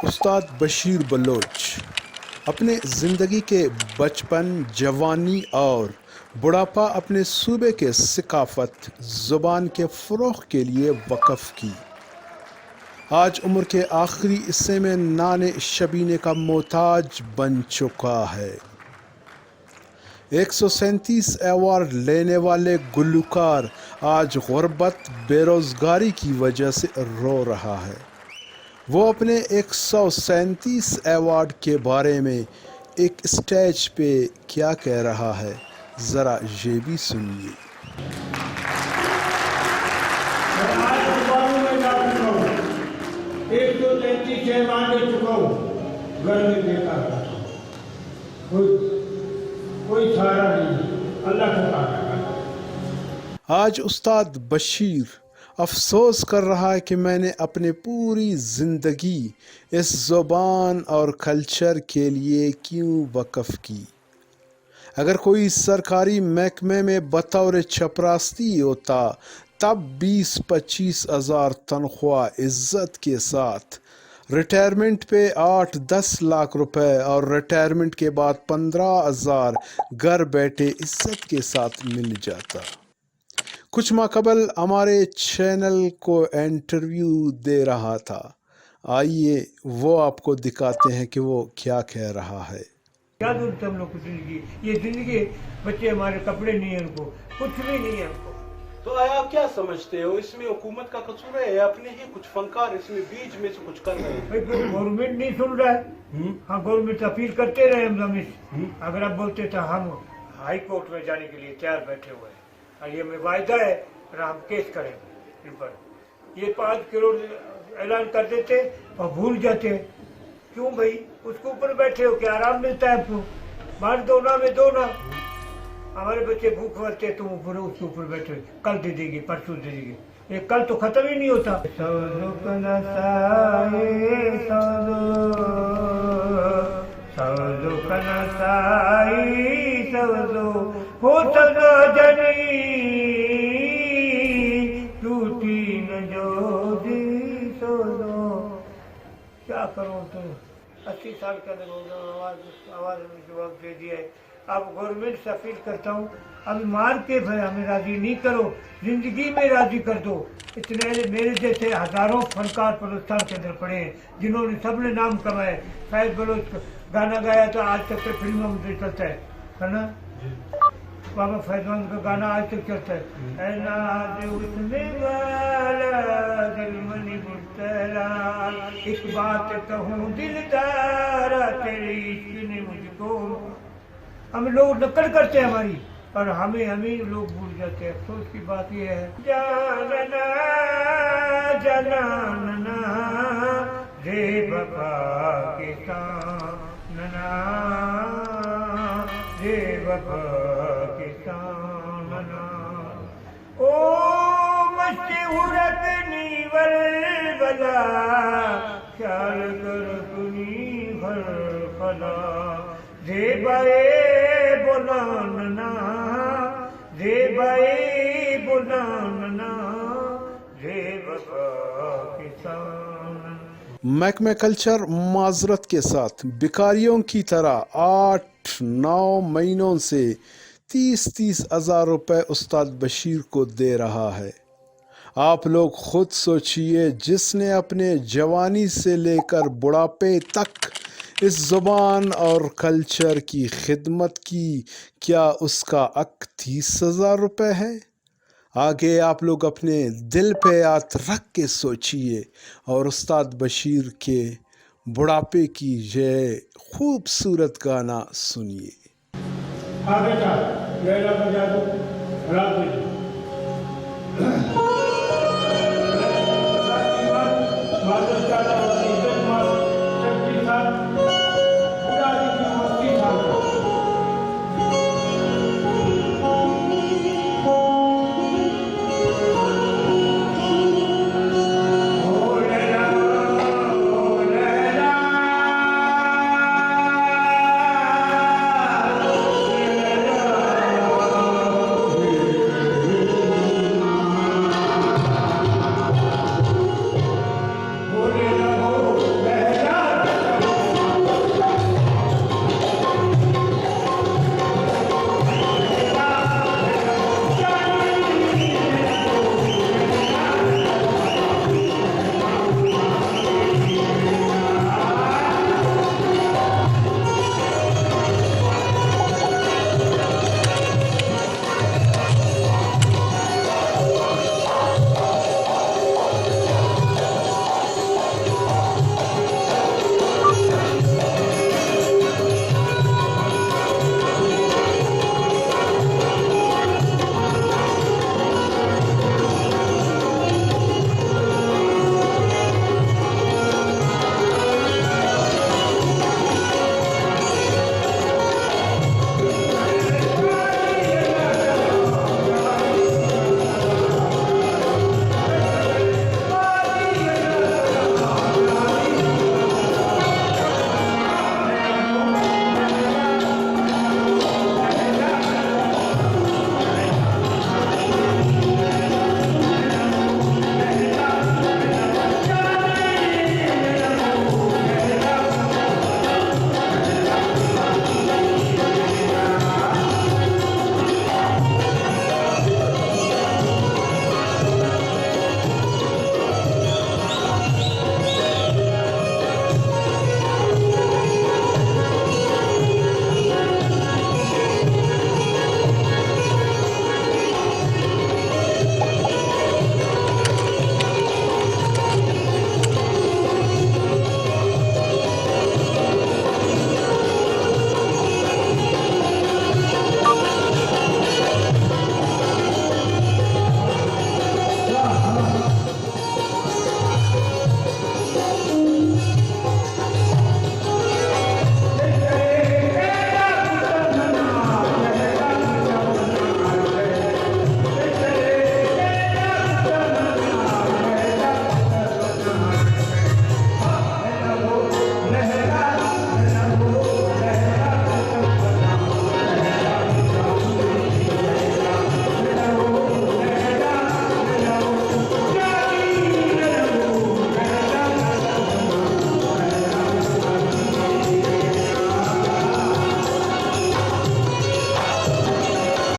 استاد بشیر بلوچ اپنے زندگی کے بچپن، جوانی اور بڑھاپا اپنے صوبے کے ثقافت، زبان کے فروغ کے لیے وقف کی۔ آج عمر کے آخری حصے میں نان شبینے کا محتاج بن چکا ہے۔ 137 ایوارڈ لینے والے گلوکار آج غربت، بے روزگاری کی وجہ سے رو رہا ہے۔ وہ اپنے 137 ایوارڈ کے بارے میں ایک اسٹیج پہ کیا کہہ رہا ہے، ذرا یہ بھی سنیے۔ آج استاد بشیر افسوس کر رہا ہے کہ میں نے اپنی پوری زندگی اس زبان اور کلچر کے لیے کیوں وقف کی۔ اگر کوئی سرکاری محکمے میں بطور چپراستی ہوتا تب 20-25 ہزار تنخواہ عزت کے ساتھ، ریٹائرمنٹ پہ 8-10 لاکھ روپے اور ریٹائرمنٹ کے بعد 15,000 گھر بیٹھے عزت کے ساتھ مل جاتا۔ کچھ ماہ قبل ہمارے چینل کو انٹرویو دے رہا تھا، آئیے وہ آپ کو دکھاتے ہیں کہ وہ کیا کہہ رہا ہے۔ کیا ضرورت ہے ہم لوگ کو زندگی، یہ زندگی بچے ہمارے کپڑے نہیں ہیں، ان کو کچھ بھی نہیں ہے ان کو۔ تو آپ کیا سمجھتے ہو، اس میں حکومت کا قصور ہے یا اپنے ہی کچھ فنکار اس میں بیچ میں سے کچھ کر رہے ہیں؟ گورنمنٹ نہیں سن رہا ہے، ہاں گورنمنٹ اپیل کرتے رہے ہم، اگر آپ بولتے تھے ہم ہائی کورٹ میں جانے کے لیے تیار بیٹھے ہوئے ہیں، اور یہ ہمیں وعدہ ہے اور ہم کیس کریں گے ان پر۔ یہ 5 کروڑ اعلان کر دیتے اور بھول جاتے، کیوں بھائی اس کے اوپر بیٹھے ہو، کیا آرام ملتا ہے آپ کو؟ مار دو نا میں دو نا، ہمارے بچے بھوک مرتے تم اوپر اس کے اوپر بیٹھے، کل دے دیں گے، پرسوں دے دیں گے، یہ کل تو ختم ہی نہیں ہوتا۔ کیا کروں تو 80 سال کا آواز میں جواب دے دیا ہے۔ اب گورنمنٹ سے اپیل کرتا ہوں، اب مار کے ہمیں راضی نہیں کرو، زندگی میں راضی کر دو۔ اتنے میرے جیسے ہزاروں فنکار بلوچستان کے اندر پڑے ہیں جنہوں نے سب نے نام کمائے۔ فیض بلوچ گانا گایا تو آج تک کے فلموں میں چلتا ہے نا، بابا فیضان کا گانا آج تک چلتا ہے، اے ناز حسن والا دل منی مبتلا، ایک بات کہوں دلدارا تیرے عشق نے مجھ کو۔ ہم لوگ نقل کرتے ہیں ہماری، اور ہمیں لوگ بھول جاتے ہیں۔ افسوس کی بات یہ ہے، جاننا جاننا رے بابا کے ساننا، رے بابا کے ساننا، او مشہورت نیول بلا، خیال کر کنی بھر فلا، زیبائے بلاننا، زیبائے بلاننا، زیبا کسان۔ محکمہ کلچر معذرت کے ساتھ بیکاریوں کی طرح 8-9 مہینوں سے 30 ہزار روپے استاد بشیر کو دے رہا ہے۔ آپ لوگ خود سوچئے، جس نے اپنے جوانی سے لے کر بڑھاپے تک اس زبان اور کلچر کی خدمت کی، کیا اس کا حق 30,000 روپے ہے؟ آگے آپ لوگ اپنے دل پہ ہاتھ رکھ کے سوچئے اور استاد بشیر کے بڑھاپے کی یہ خوبصورت گانا سنیے۔ بیٹا لیلا بجا دو، رات میں